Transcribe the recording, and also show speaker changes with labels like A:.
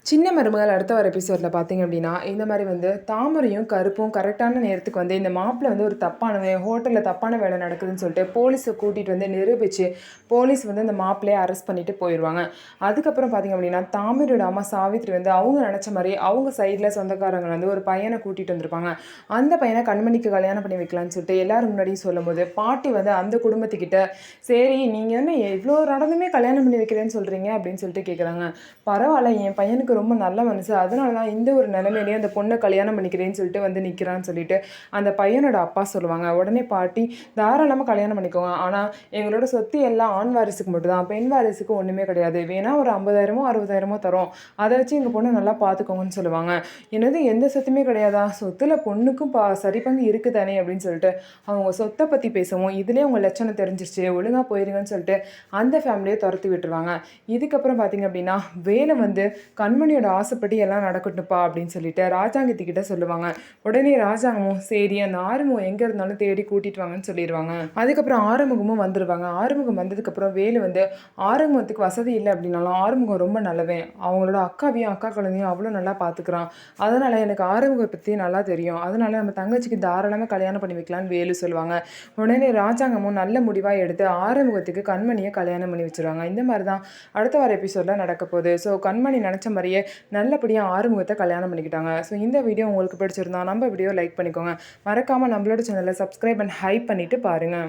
A: சின்ன மருமகள் அடுத்த வர எபிசோடில் பார்த்தீங்க அப்படின்னா இந்த மாதிரி வந்து தாமரையும் கருப்பும் கரெக்டான நேரத்துக்கு வந்து இந்த மாப்பிள்ளை வந்து ஒரு ஹோட்டலில் தப்பான வேலை நடக்குதுன்னு சொல்லிட்டு போலீஸை கூட்டிகிட்டு வந்து நிரூபித்து போலீஸ் வந்து இந்த மாப்பிள்ளையை அரெஸ்ட் பண்ணிட்டு போயிடுவாங்க. அதுக்கப்புறம் பார்த்தீங்க அப்படின்னா தாமரையோட அம்மா சாவித்ரி வந்து அவங்க நினச்ச மாதிரி அவங்க சைடில் சொந்தக்காரங்க வந்து ஒரு பையனை கூட்டிகிட்டு வந்திருப்பாங்க. அந்த பையனை கண்மணிக்கு கல்யாணம் பண்ணி வைக்கலான்னு சொல்லிட்டு எல்லாரும் முன்னாடியும் சொல்லும்போது பாட்டி வந்து அந்த குடும்பத்துக்கிட்ட சரி நீங்கள் என்ன எவ்வளோ நடந்துமே கல்யாணம் பண்ணி வைக்கிறேன்னு சொல்கிறீங்க அப்படின்னு சொல்லிட்டு கேட்குறாங்க. பரவாயில்ல, என் பையனுக்கு ரொம்ப நல்ல மனசு, அதனால தான் இந்த ஒரு நிலைமையிலேயே அந்த பொண்ணை கல்யாணம் பண்ணிக்கிறேன்னு சொல்லிட்டு வந்து நிற்கிறான்னு சொல்லிட்டு அந்த பையனோட அப்பா சொல்லுவாங்க. உடனே பாட்டி தாராளமாக கல்யாணம் பண்ணிக்கோங்க, ஆனால் எங்களோட சொத்து எல்லாம் ஆண் வாரிசுக்கு மட்டும்தான், பெண் வாரிசுக்கு ஒன்றுமே கிடையாது, வேணா ஒரு 50,000மோ 60,000மோ தரோம், அதை வச்சு எங்கள் பொண்ணை நல்லா பார்த்துக்கோங்கன்னு சொல்லுவாங்க. என்னது எந்த சொத்துமே கிடையாதா, சொத்துல பொண்ணுக்கும் சரி பங்கு இருக்குதானே அப்படின்னு சொல்லிட்டு அவங்க சொத்தை பற்றி பேசவும் இதுலேயே உங்கள் லட்சணம் தெரிஞ்சிருச்சு, ஒழுங்காக போயிருங்கன்னு சொல்லிட்டு அந்த ஃபேமிலியை துரத்தி விட்டுருவாங்க. இதுக்கப்புறம் பார்த்தீங்க அப்படின்னா வேலை வந்து கண்மணியோட ஆசைப்பட்டு எல்லாம் நடக்கட்டும்ப்பா அப்படின்னு சொல்லிட்டு ராஜாங்கத்திக்கிட்ட சொல்லுவாங்க. உடனே ராஜாங்கமும் சரி அந்த ஆறுமுகம் எங்கே இருந்தாலும் தேடி கூட்டிட்டு வாங்கன்னு சொல்லிடுவாங்க. அதுக்கப்புறம் ஆறுமுகமும் வந்துடுவாங்க. ஆறுமுகம் வந்ததுக்கப்புறம் வேலு வந்து ஆறுமுகத்துக்கு வசதி இல்லை அப்படின்னாலும் ஆறுமுகம் ரொம்ப நல்லவன், அவங்களோட அக்காவையும் அக்கா குழந்தையும் அவ்வளோ நல்லா பார்த்துக்கிறான், அதனால் எனக்கு ஆறுமுகம் பற்றி நல்லா தெரியும், அதனால நம்ம தங்கச்சிக்கு தாராளமாக கல்யாணம் பண்ணி வைக்கலான்னு வேலு சொல்லுவாங்க. உடனே ராஜாங்கமும் நல்ல முடிவாக எடுத்து ஆறுமுகத்துக்கு கண்மணியை கல்யாணம் பண்ணி வச்சுருவாங்க. இந்த மாதிரி தான் அடுத்த வார எபிசோடில் நடக்க போகுது. ஸோ கண்மணி நினச்ச மாதிரியே நல்லபடியாக ஆறுமுகத்தை கல்யாணம் பண்ணிக்கிட்டாங்க. ஸோ இந்த வீடியோ உங்களுக்கு பிடிச்சிருந்தா நம்ம வீடியோ லைக் பண்ணிக்கோங்க, மறக்காமல் நம்மளோட சேனலை சப்ஸ்கிரைப் அண்ட் ஹைப் பண்ணிவிட்டு பாருங்கள்.